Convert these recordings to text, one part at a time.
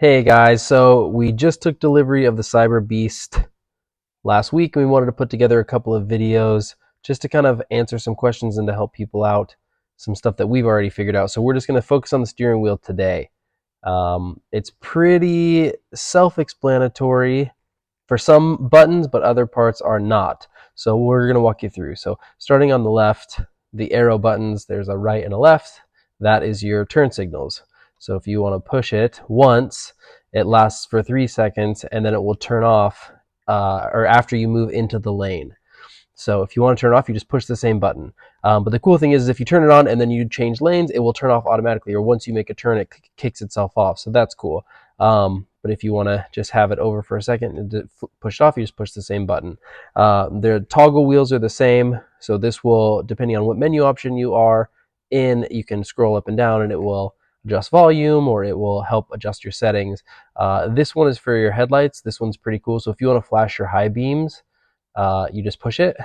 Hey guys, so we just took delivery of the Cyber Beast last week and we wanted to put together a couple of videos just to kind of answer some questions and to help people out, some stuff that we've already figured out. So we're just going to focus on the steering wheel today. It's pretty self-explanatory for some buttons, but other parts are not. So we're going to walk you through. So starting on the left, the arrow buttons, there's a right and a left. That is your turn signals. So if you want to push it once, it lasts for 3 seconds and then it will turn off or after you move into the lane. So if you want to turn it off, you just push the same button. But the cool thing is if you turn it on and then you change lanes, it will turn off automatically, or once you make a turn, it kicks itself off. So that's cool. But if you want to just have it over for a second and push it off, you just push the same button. The toggle wheels are the same. So this will, depending on what menu option you are in, you can scroll up and down and it will adjust volume or it will help adjust your settings. This one is for your headlights. This one's pretty cool. So if you want to flash your high beams, you just push it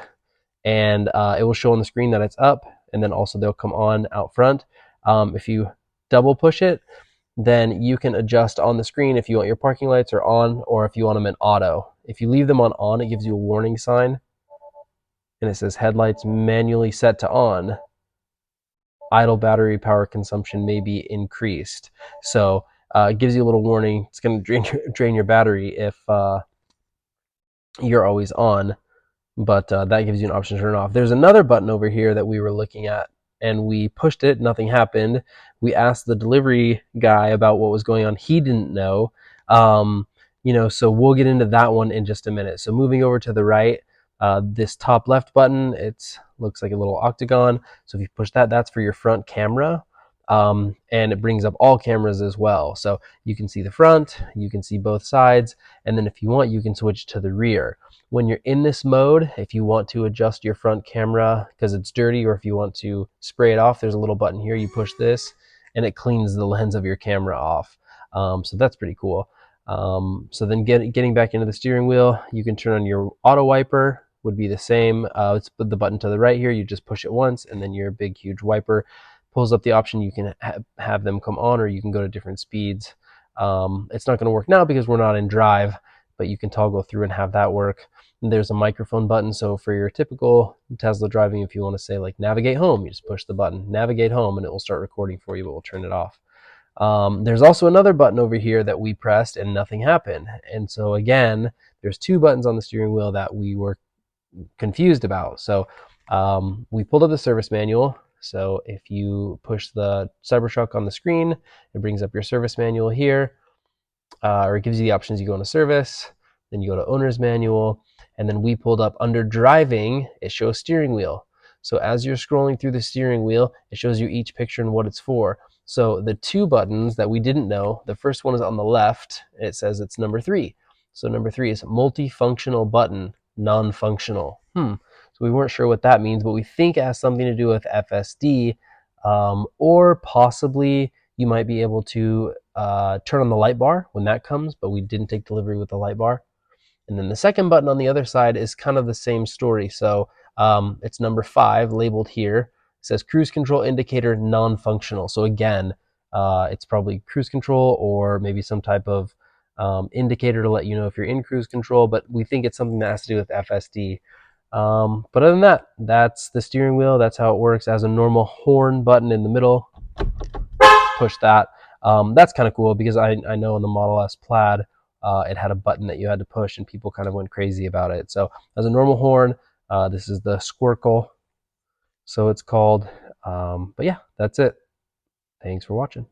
and it will show on the screen that it's up, and then also they'll come on out front. If you double push it, then you can adjust on the screen if you want your parking lights are on or if you want them in auto. If you leave them on, it gives you a warning sign and it says headlights manually set to on. Idle battery power consumption may be increased. So it gives you a little warning. It's going to drain your battery if you're always on, but that gives you an option to turn it off. There's another button over here that we were looking at and we pushed it, nothing happened. We asked the delivery guy about what was going on. He didn't know. So we'll get into that one in just a minute. So moving over to the right, this top left button, it looks like a little octagon. So if you push that, that's for your front camera. And it brings up all cameras as well. So you can see the front, you can see both sides, and then if you want, you can switch to the rear. When you're in this mode, if you want to adjust your front camera because it's dirty, or if you want to spray it off, there's a little button here. You push this and it cleans the lens of your camera off. So that's pretty cool. So then getting back into the steering wheel, you can turn on your auto wiper, would be the same. It's the button to the right here. You just push it once and then your big huge wiper pulls up the option. You can have them come on, or you can go to different speeds. It's not going to work now because we're not in drive, but you can toggle through and have that work. And there's a microphone button. So for your typical Tesla driving, if you want to say like navigate home, you just push the button, navigate home, and it will start recording for you, but we'll turn it off. There's also another button over here that we pressed and nothing happened. And so again, there's two buttons on the steering wheel that we were confused about. So we pulled up the service manual. So if you push the Cybertruck on the screen, it brings up your service manual here, or it gives you the options. You go into service, then you go to owner's manual, and then we pulled up under driving, it shows steering wheel. So as you're scrolling through the steering wheel, it shows you each picture and what it's for. So the two buttons that we didn't know, the first one is on the left, and it says it's number 3. So number 3 is multifunctional button, non-functional. So we weren't sure what that means, but we think it has something to do with FSD, or possibly you might be able to turn on the light bar when that comes, but we didn't take delivery with the light bar. And then the second button on the other side is kind of the same story. So it's number 5 labeled here. It says cruise control indicator non-functional. So again, it's probably cruise control or maybe some type of indicator to let you know if you're in cruise control, but we think it's something that has to do with FSD. But other than that, that's the steering wheel. That's how it works. As a normal horn button in the middle, push that. That's kind of cool because I know in the Model S Plaid, it had a button that you had to push and people kind of went crazy about it. So as a normal horn, this is the Squircle, so it's called. But yeah, that's it. Thanks for watching.